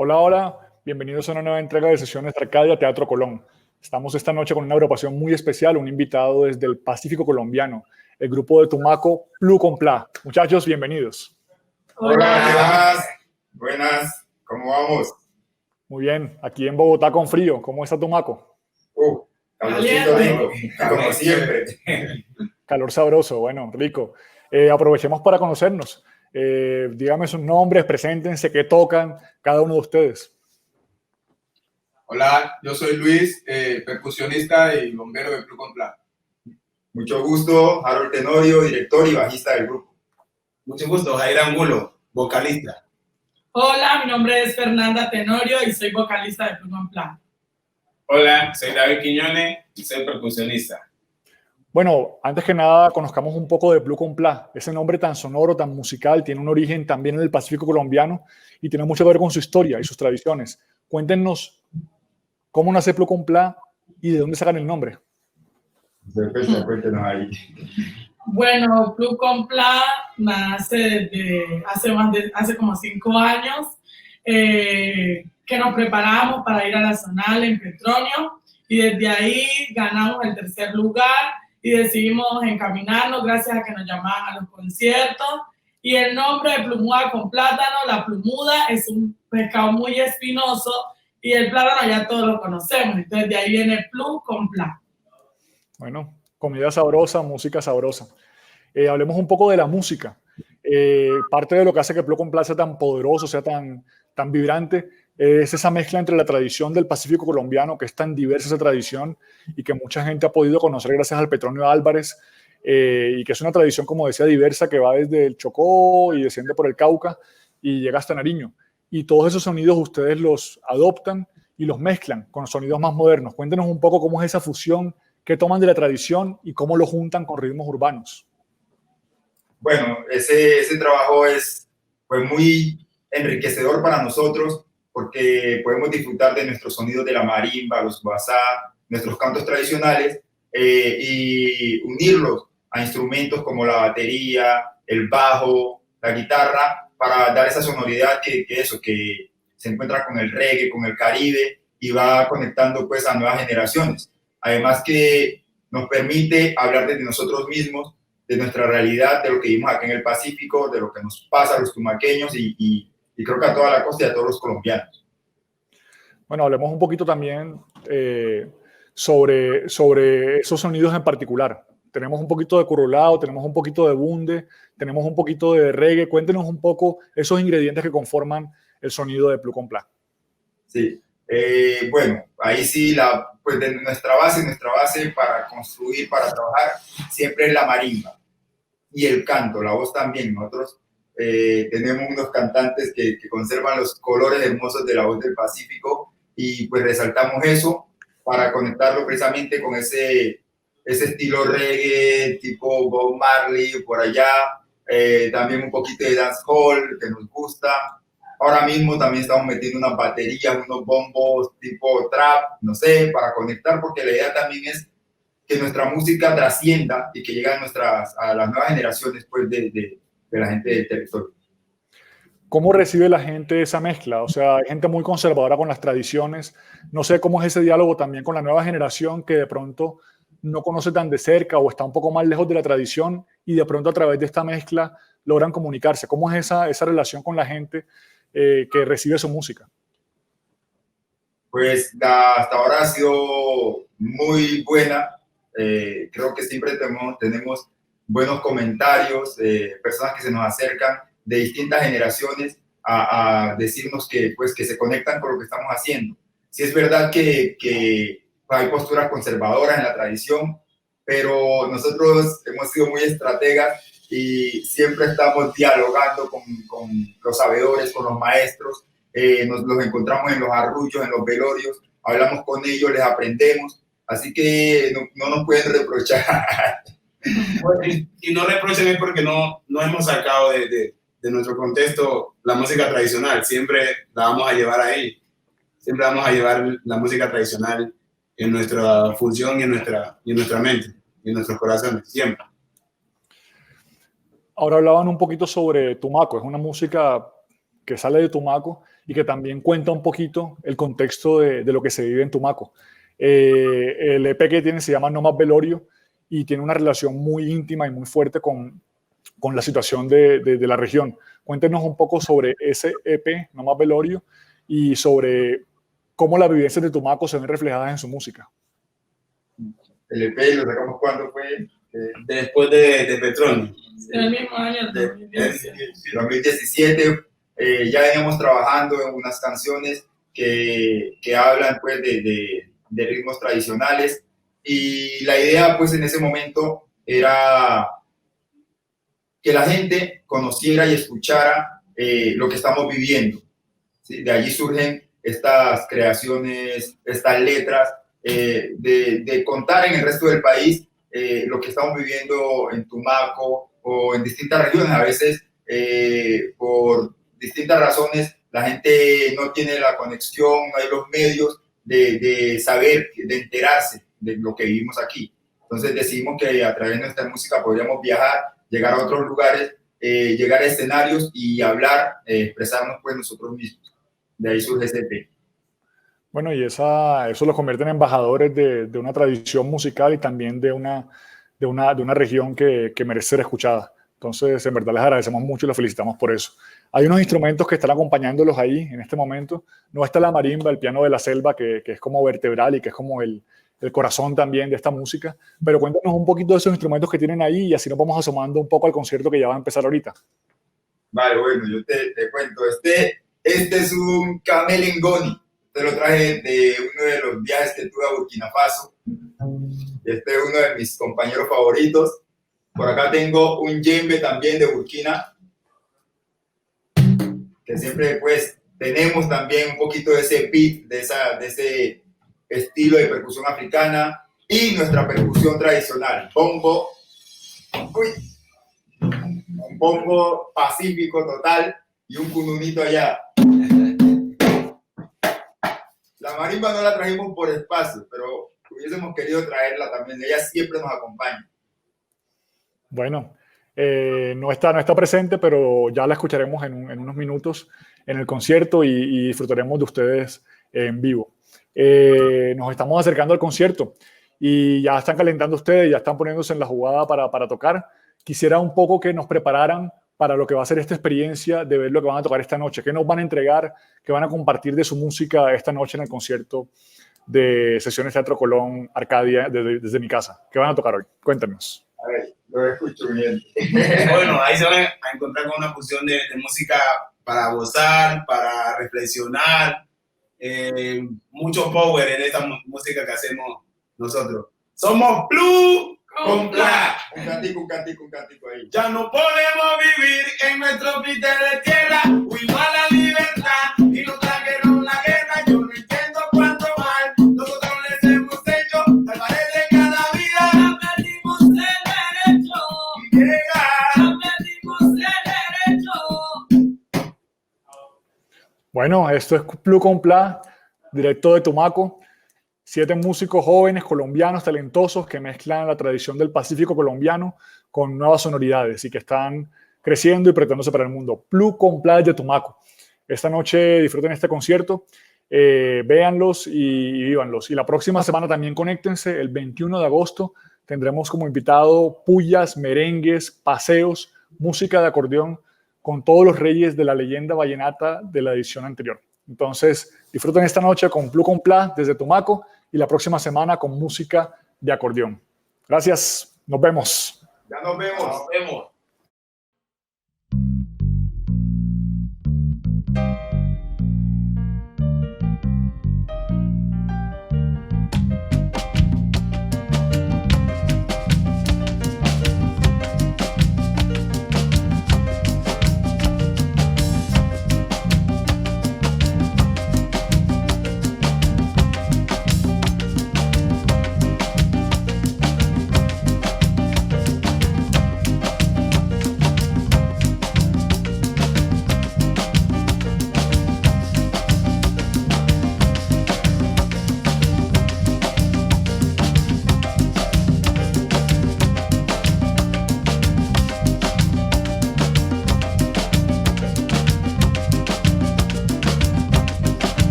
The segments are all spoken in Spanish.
Hola, hola, bienvenidos a una nueva entrega de sesiones de Arcadia Teatro Colón. Estamos esta noche con una agrupación muy especial, un invitado desde el Pacífico colombiano, el grupo de Tumaco, Plu con Pla. Muchachos, bienvenidos. Hola, ¿qué más? Buenas, ¿cómo vamos? Muy bien, aquí en Bogotá con frío. ¿Cómo está Tumaco? Calorcito rico, como siempre. Calor sabroso, bueno, rico. Aprovechemos para conocernos. Díganme sus nombres, preséntense, qué tocan cada uno de ustedes. Hola, yo soy Luis, percusionista y bombero de Plu con Pla. Mucho gusto, Harold Tenorio, director y bajista del grupo. Mucho gusto, Jair Angulo, vocalista. Hola, mi nombre es Fernanda Tenorio y soy vocalista de Plu con Pla. Hola, soy David Quiñones y soy percusionista. Bueno, antes que nada, conozcamos un poco de Plu con Pla. Ese nombre tan sonoro, tan musical, tiene un origen también en el Pacífico colombiano y tiene mucho que ver con su historia y sus tradiciones. Cuéntenos cómo nace Plu con Pla y de dónde sacan el nombre. Perfecto, cuéntenos ahí. Bueno, Plu con Pla nace desde hace como 5 años, que nos preparamos para ir a la zonal en Petronio y desde ahí ganamos el 3er lugar y decidimos encaminarnos gracias a que nos llamaban a los conciertos. Y el nombre de Plumuda con plátano, la plumuda es un pescado muy espinoso y el plátano ya todos lo conocemos, entonces de ahí viene Plu con Pla. Bueno, comida sabrosa, música sabrosa. Hablemos un poco de la música. Parte de lo que hace que Plu con Pla sea tan poderoso, sea tan vibrante, es esa mezcla entre la tradición del Pacífico colombiano, que es tan diversa esa tradición y que mucha gente ha podido conocer gracias al Petronio Álvarez, y que es una tradición, como decía, diversa, que va desde el Chocó y desciende por el Cauca y llega hasta Nariño. Y todos esos sonidos ustedes los adoptan y los mezclan con sonidos más modernos. Cuéntenos un poco cómo es esa fusión que toman de la tradición y cómo lo juntan con ritmos urbanos. Bueno, ese trabajo es muy enriquecedor para nosotros porque podemos disfrutar de nuestros sonidos de la marimba, los guasá, nuestros cantos tradicionales, y unirlos a instrumentos como la batería, el bajo, la guitarra, para dar esa sonoridad que se encuentra con el reggae, con el Caribe y va conectando pues a nuevas generaciones. Además que nos permite hablar de nosotros mismos, de nuestra realidad, de lo que vivimos aquí en el Pacífico, de lo que nos pasa a los tumaqueños y creo que a toda la costa y a todos los colombianos. Bueno, hablemos un poquito también sobre esos sonidos en particular. Tenemos un poquito de curulao, tenemos un poquito de bunde, tenemos un poquito de reggae. Cuéntenos un poco esos ingredientes que conforman el sonido de Plu con Pla. Sí, bueno, ahí sí, pues de nuestra base para construir, para trabajar, siempre es la marimba y el canto, la voz también. Nosotros tenemos unos cantantes que conservan los colores hermosos de la voz del Pacífico y pues resaltamos eso para conectarlo precisamente con ese estilo reggae, tipo Bob Marley, por allá, también un poquito de dancehall que nos gusta. Ahora mismo también estamos metiendo unas baterías, unos bombos tipo trap, no sé, para conectar, porque la idea también es que nuestra música trascienda y que llegue a las nuevas generaciones pues, de la gente del territorio. ¿Cómo recibe la gente esa mezcla? O sea, hay gente muy conservadora con las tradiciones. No sé cómo es ese diálogo también con la nueva generación que de pronto no conoce tan de cerca o está un poco más lejos de la tradición y de pronto a través de esta mezcla logran comunicarse. ¿Cómo es esa relación con la gente que recibe su música? Pues hasta ahora ha sido muy buena. Creo que siempre tenemos buenos comentarios, personas que se nos acercan de distintas generaciones a decirnos pues, que se conectan con lo que estamos haciendo. Sí es verdad que hay posturas conservadoras en la tradición, pero nosotros hemos sido muy estrategas y siempre estamos dialogando con los sabedores, con los maestros. Nos los encontramos en los arrullos, en los velorios, hablamos con ellos, les aprendemos, así que no nos pueden reprochar. Y no reprochen es porque no hemos sacado de nuestro contexto la música tradicional, siempre la vamos a llevar ahí, siempre vamos a llevar la música tradicional en nuestra función y en nuestra mente, y en nuestros corazones, siempre. Ahora hablaban un poquito sobre Tumaco, es una música que sale de Tumaco y que también cuenta un poquito el contexto de lo que se vive en Tumaco. El EP que tiene se llama No Más Velorio y tiene una relación muy íntima y muy fuerte con la situación de la región. Cuéntenos un poco sobre ese EP, No Más Velorio, y sobre cómo las vivencias de Tumaco se ven reflejadas en su música. El EP lo sacamos cuando fue... Después de Petronio. En el mismo año, 2017, ya veníamos trabajando en unas canciones que hablan pues de ritmos tradicionales, y la idea pues en ese momento era que la gente conociera y escuchara lo que estamos viviendo, ¿sí? De allí surgen estas creaciones, estas letras, de contar en el resto del país lo que estamos viviendo en Tumaco o en distintas regiones. A veces, por distintas razones, la gente no tiene la conexión, no hay los medios de saber, de enterarse de lo que vivimos aquí. Entonces decidimos que a través de nuestra música podríamos viajar, llegar a otros lugares, llegar a escenarios y hablar, expresarnos pues nosotros mismos. De ahí surge ese tema. Bueno, y eso los convierte en embajadores de una tradición musical y también de una región que merece ser escuchada. Entonces, en verdad les agradecemos mucho y los felicitamos por eso. Hay unos instrumentos que están acompañándolos ahí en este momento. No está la marimba, el piano de la selva, que es como vertebral y que es como el corazón también de esta música. Pero cuéntanos un poquito de esos instrumentos que tienen ahí y así nos vamos asomando un poco al concierto que ya va a empezar ahorita. Vale, bueno, yo te cuento. Este es un camelengoni. Te lo traje de uno de los viajes que tuve a Burkina Faso. Este es uno de mis compañeros favoritos. Por acá tengo un djembe también de Burkina, que siempre pues tenemos también un poquito de ese beat, de ese estilo de percusión africana, y nuestra percusión tradicional, bombo, un bombo pacífico total y un cununito allá. La marimba no la trajimos por espacio, pero hubiésemos querido traerla también. Ella siempre nos acompaña. Bueno, no está presente, pero ya la escucharemos en unos minutos en el concierto y disfrutaremos de ustedes en vivo. Nos estamos acercando al concierto y ya están calentando ustedes, ya están poniéndose en la jugada para tocar. Quisiera un poco que nos prepararan para lo que va a ser esta experiencia de ver lo que van a tocar esta noche. ¿Qué nos van a entregar? ¿Qué van a compartir de su música esta noche en el concierto de Sesiones Teatro Colón Arcadia desde mi casa? ¿Qué van a tocar hoy? Cuéntanos. A ver, lo escucho bien. Bueno, ahí se van a encontrar con una fusión de música para gozar, para reflexionar, mucho power en esta música que hacemos nosotros. Somos Blue con Pla. Un cantico ahí. Ya no podemos vivir en nuestro pite de tierra, huimos a la libertad y nos trajeron la guerra. Yo no entiendo cuánto mal nosotros les hemos hecho, al pared de cada vida. Ya perdimos el derecho. Ya perdimos el derecho. Bueno, esto es Blue con Pla, directo de Tumaco. 7 músicos jóvenes colombianos talentosos que mezclan la tradición del Pacífico colombiano con nuevas sonoridades y que están creciendo y proyectándose para el mundo. Blue con Pla de Tumaco. Esta noche disfruten este concierto, véanlos y vívanlos. Y la próxima semana también conéctense. El 21 de agosto tendremos como invitado pullas, merengues, paseos, música de acordeón con todos los reyes de la leyenda vallenata de la edición anterior. Entonces, disfruten esta noche con Blue con Pla desde Tumaco y la próxima semana con música de acordeón. Gracias, nos vemos. Ya nos vemos. Nos vemos.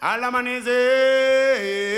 al amanecer.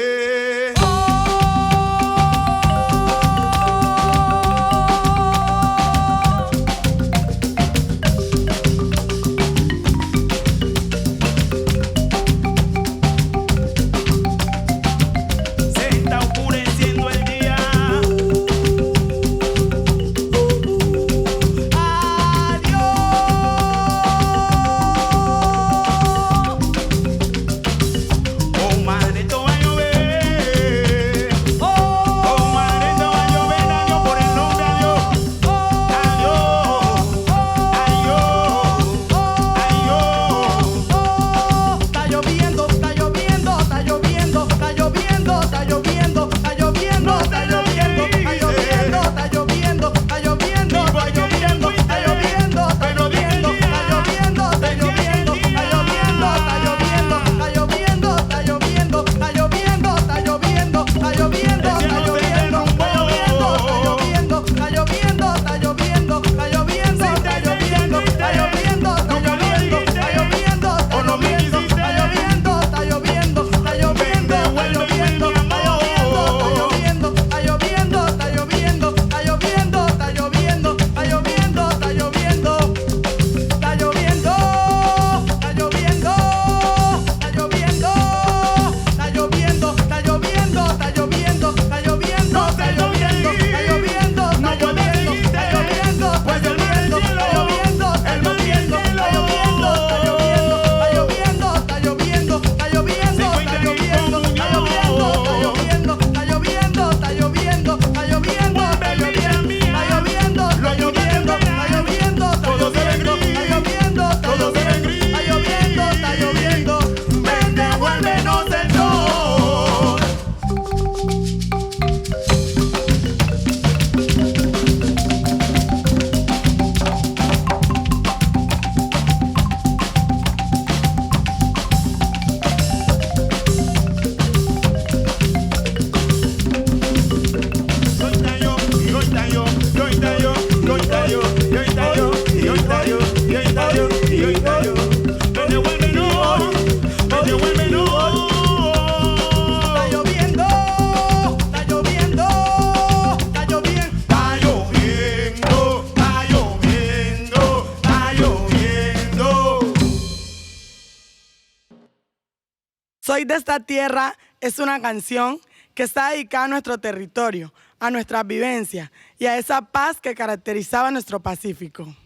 Soy de esta tierra es una canción que está dedicada a nuestro territorio, a nuestras vivencias y a esa paz que caracterizaba nuestro Pacífico.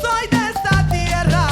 Soy de esta tierra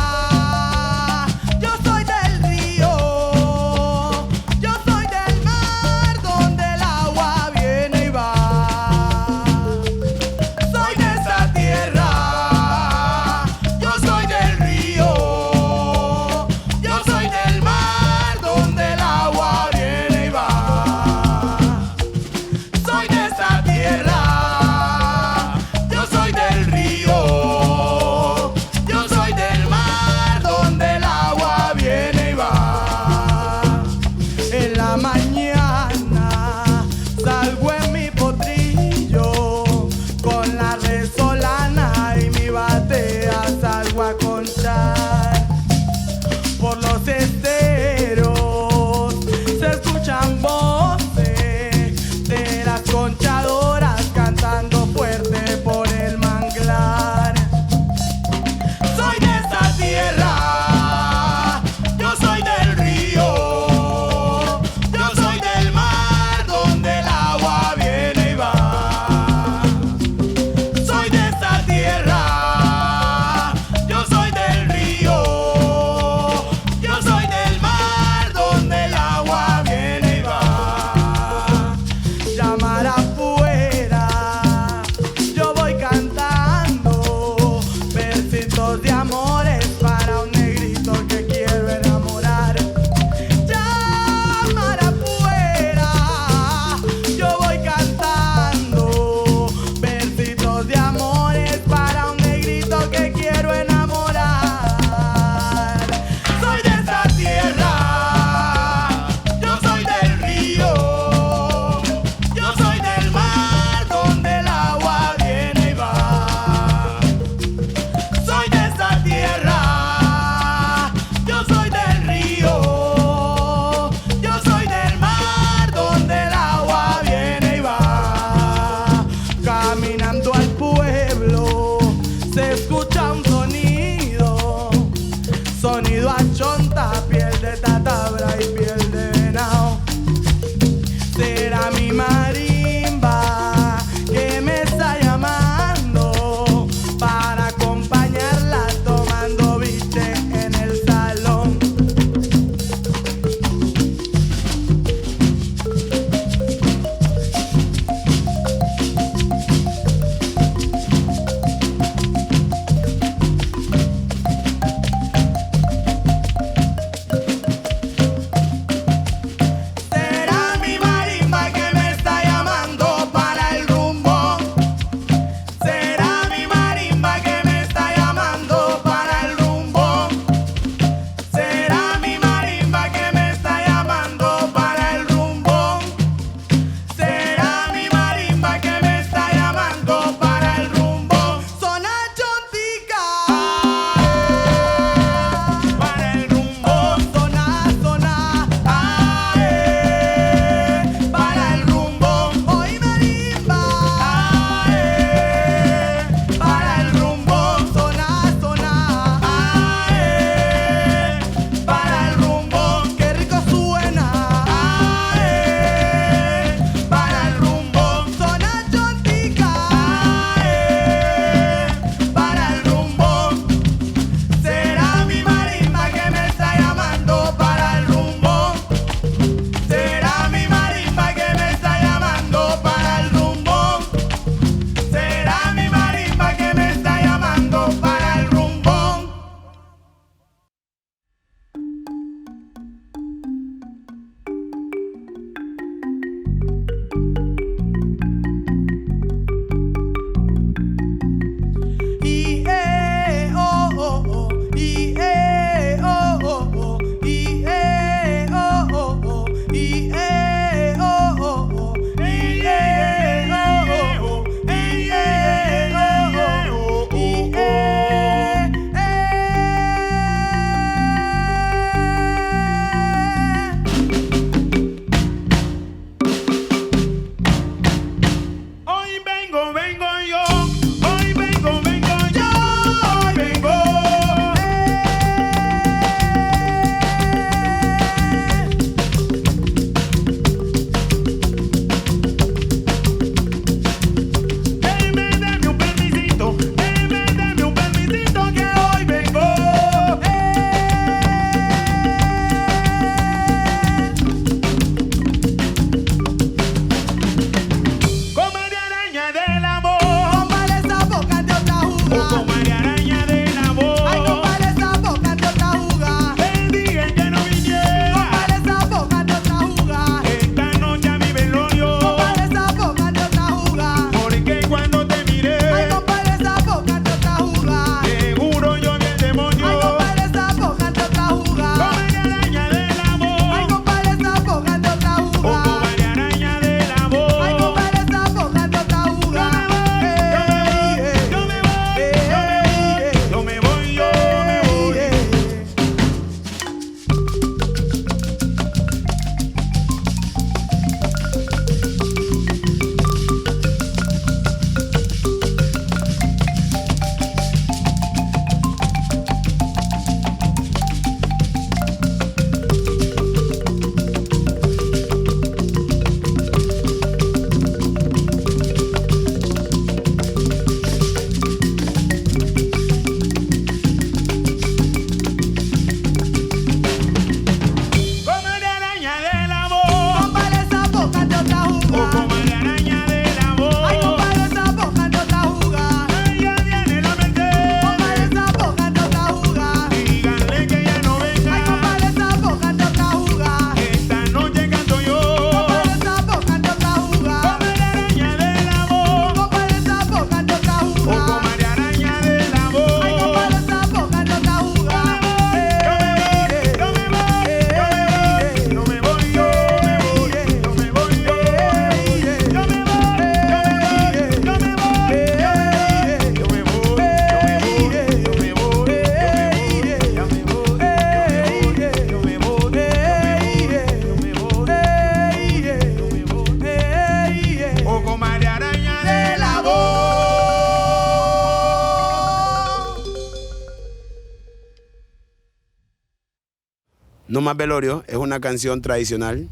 No Más Velorio es una canción tradicional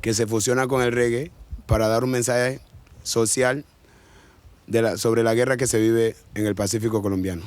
que se fusiona con el reggae para dar un mensaje social sobre la guerra que se vive en el Pacífico colombiano.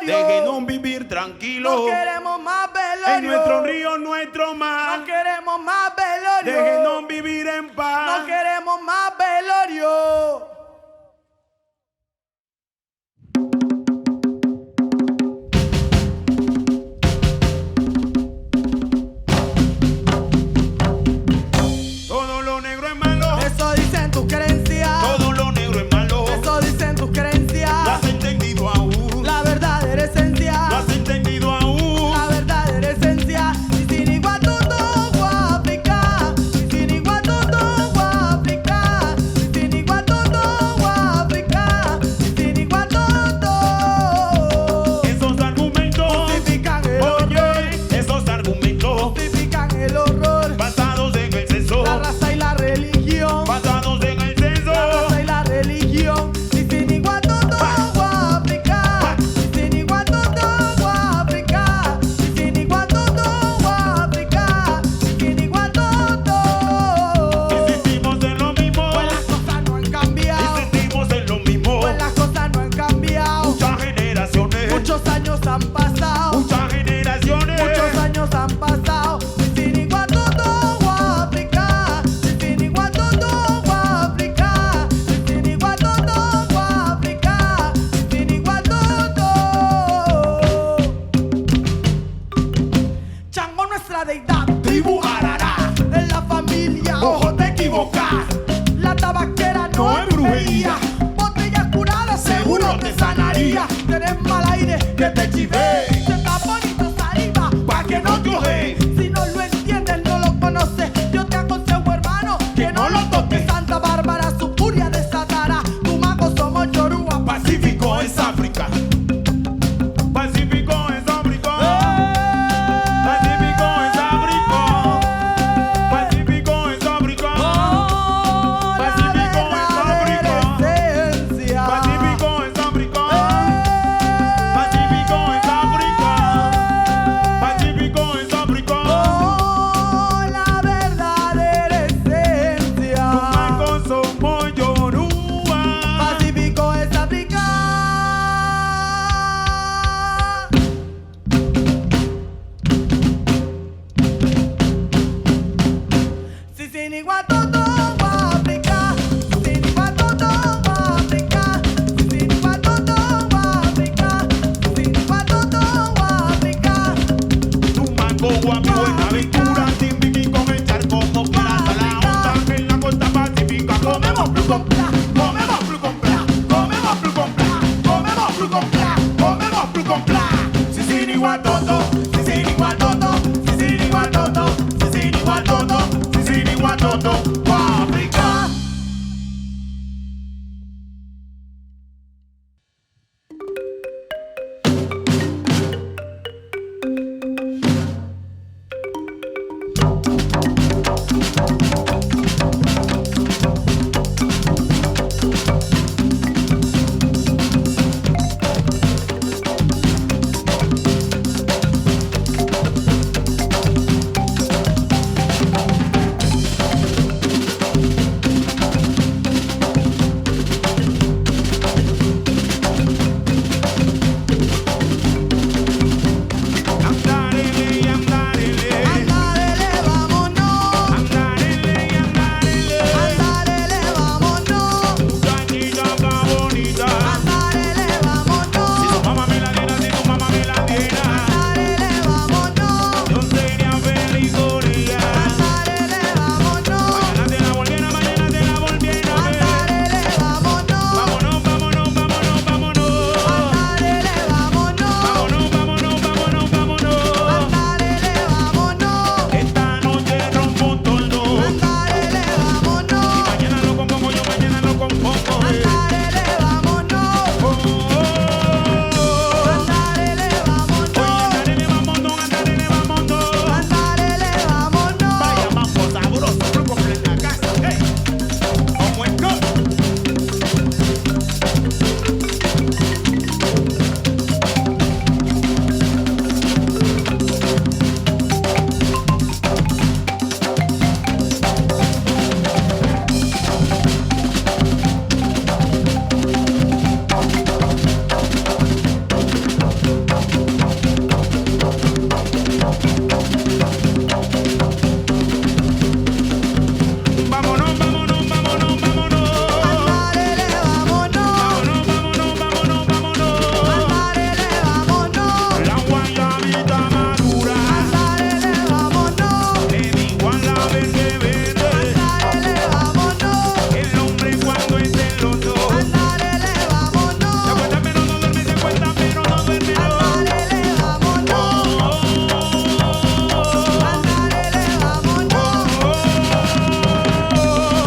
Déjenos vivir tranquilos. No queremos más velorio. En nuestro río, nuestro mar. No queremos más velorio. Déjenos vivir en paz. No queremos más velorio. Todo lo negro es malo. Eso dicen tus creencias. Todo lo negro es malo. Eso dicen tus creencias. ¿Lo has entendido aún? La verdadera esencia. ¿Lo has entendido aún? La verdadera esencia. Y sin igual todo África. Y sin igual todo África. Y sin igual todo esto te sanaría. Tienes mal aire, Que te chivé, se está bonito saliva. pa' que no te oje, Si no lo entiendes, no lo conoces. Yo te aconsejo, hermano, que no lo toques. Santa Bárbara su furia desatará. Tu mago somos Yoruba. Pacífico es África. Pacífico es África. Pacífico es África. Pacífico es África. Pacífico es África. Pacífico es África. Pacífico es África. Pacífico es África. La verdadera esencia. Tus somos Yoruba. Pacífico es África. Si sin igual todo África. Sin igual todo África. Sin igual todo África. Sin igual todo África. Tu mango guapi, buena aventura, sin vivir con el charco, como quieras a la onda, en la costa pacífica. Comemos blue con pla, comemos blue con pla, comemos blue con pla, comemos blue con pla, comemos blue con pla. Si sin igual todo, si sin igual todo, si sin igual todo, si sin igual todo, si sin igual todo, África. Andarele, andarele, Andarele, vámonos. andarele, andarele, Andarele, vámonos. muchachita está bonita. Andarele, Si vámonos. tu mamá me la diera, si tu mamá me la diera, Andarele, vámonos. yo sería feliz con ella. Andarele, vámonos. Mañana te la volviera, mañana te la volviera a ver. Andarele, vámonos. Vámonos, vámonos, vámonos, vámonos. Andarele, vámonos. Vámonos, vámonos, vámonos, vámonos. Andarele, vámonos. Esta noche rompo todo. Andarele, vámonos. Mañana lo compongo, yo mañana lo compongo. Andarele, vámonos. Oh, oh, oh. Andarele, vámonos. Andarele, vámonos, andarele, vámonos. Andarele, vámonos. Vaya mambo sabroso, grupo en la casa. Hey, ¿cómo es que? Vámonos, vámonos, vámonos, vámonos. Andarele, vámonos. Vámonos, vámonos, vámonos, vámonos. Andarele, vámonos. La guayabita madura, Andarele, vámonos. le digo a la verde verde. Andarele, vámonos. El hombre cuando es celoso Andarele, se vámonos. acuesta pero no duerme, se acuesta pero no duerme. Andarele, vámonos. Andarele, vámonos.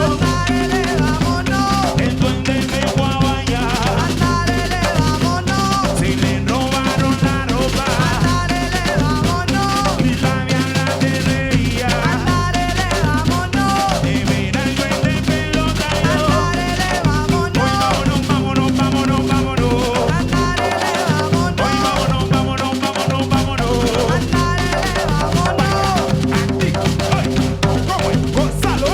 Andarele, vámonos. El duende me fue a bañar, Andarele, vámonos. si le robaron la ropa Andarele, vámonos. y la diabla se reía. Andarele, vámonos. De ver al duende pelota yo. Andarele, vámonos. Vámonos, vámonos, vámonos, vámonos. Andarele, vámonos. Vámonos, vámonos, vámonos, vámonos. Andarele, vámonos. Actico, ay, ¿cómo es? Gonzalo,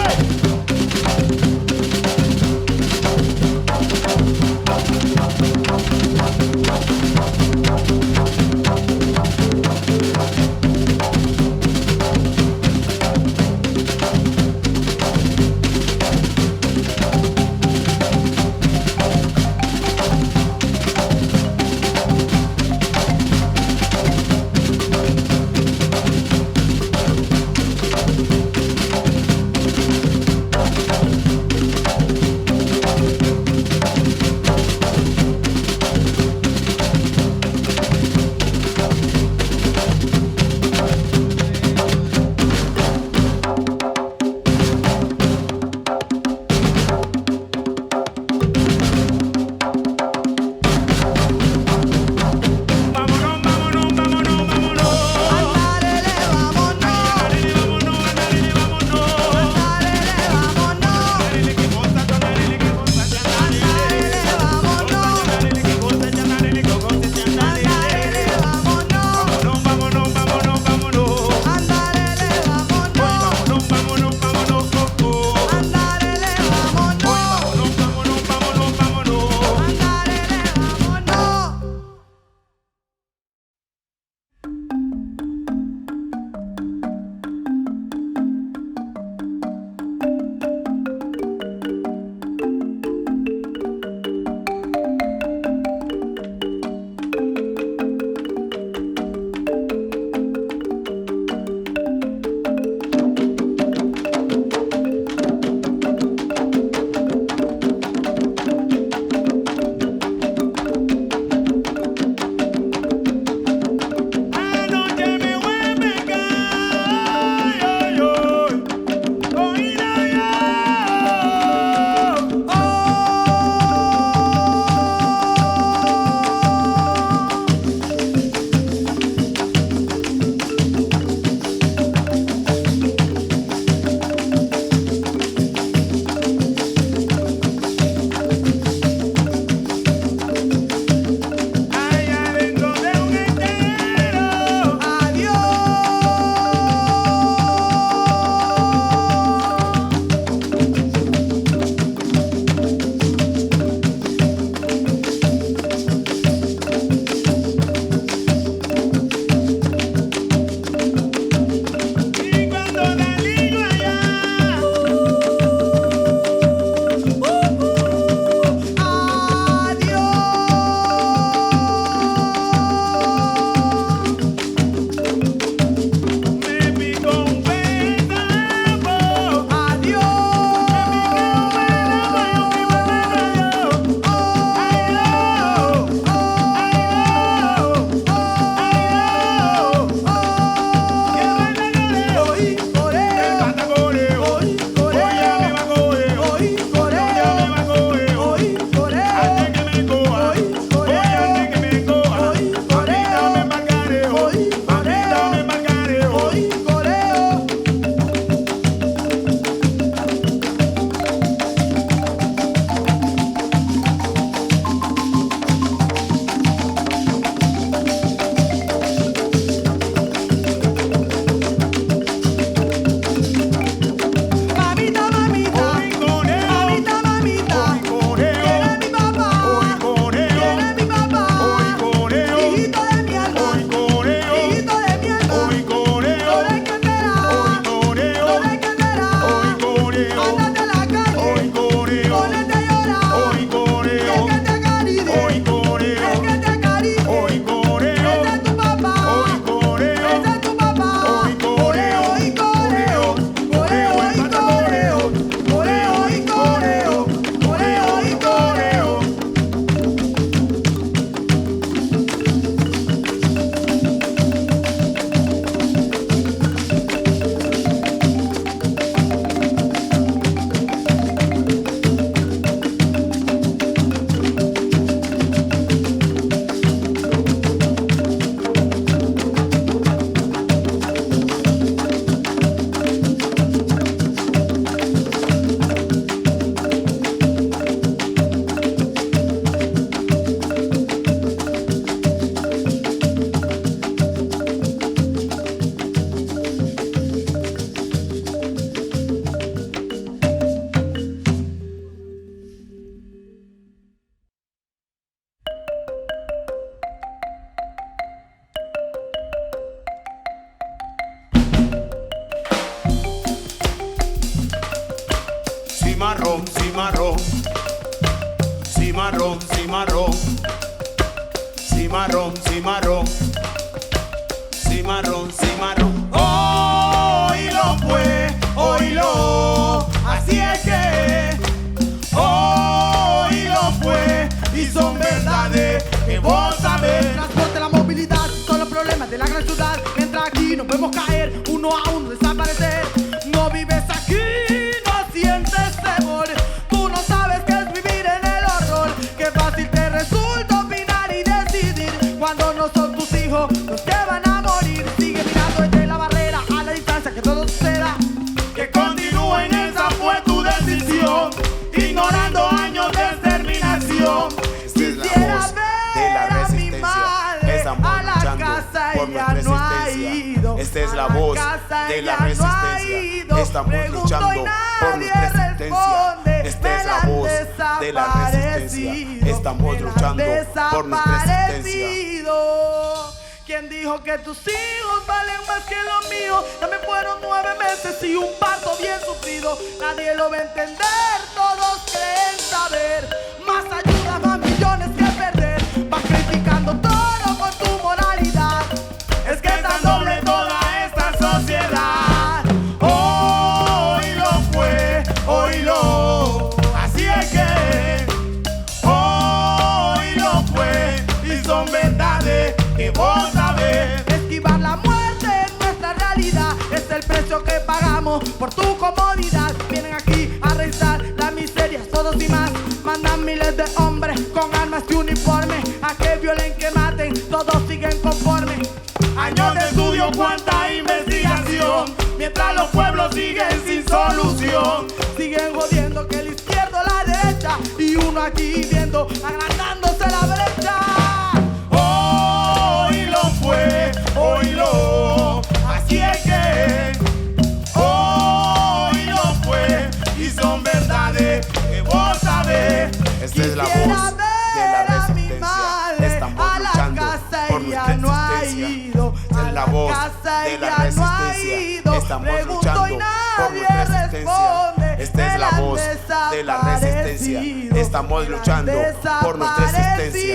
cimarrón, cimarrón, cimarrón, cimarrón, cimarrón. Oílo pues, oílo, así es que oílo pues, y son verdades que vos sabés. Transporte, la movilidad son los problemas de la gran ciudad. Mientras aquí nos podemos caer, uno a uno desaparecer. No vives aquí, no sientes temor. Tú no sabes qué es vivir en el horror. Qué fácil te resulta opinar y decidir cuando no son tus hijos los que van a morir. Sigue mirando desde la barrera a la distancia que todo suceda. Que continúen, esa fue tu decisión, ignorando años de exterminación. Esta es la voz de la resistencia, estamos luchando por nuestra existencia. Esta es la voz de la resistencia, estamos luchando por nuestra existencia. Esta es la voz de la resistencia, estamos luchando por nuestra existencia. ¿Quién dijo que tus hijos valen más que los míos? También fueron 9 meses y un parto bien sufrido. Nadie lo va a entender, todos creen saber. Más ayuda, más millones que perder. Vas criticando todo con tu moralidad. Es que es tan doble toda esta sociedad. Oílo pues, oílo, así es que oílo pues, y son verdades que vos sabés. Esquivar la muerte es nuestra realidad. Es el precio que pagamos por tu comodidad. Vienen aquí a realizar la miseria, todos y más. Mandan miles de hombres con armas y uniformes a que violen, que maten, todos siguen conformes. Años de estudio, cuánta investigación, mientras los pueblos siguen sin solución. Siguen jodiendo que la izquierda o la derecha, y uno aquí viendo, agrandándose la brecha. Oílo pues, oílo, así es que oílo pues, y son verdades que vos sabés. Esta es la voz de la resistencia, estamos luchando por nuestra existencia. Esta es la voz de la resistencia, estamos luchando por nuestra existencia. Esta es la voz de la resistencia, estamos luchando por nuestra existencia.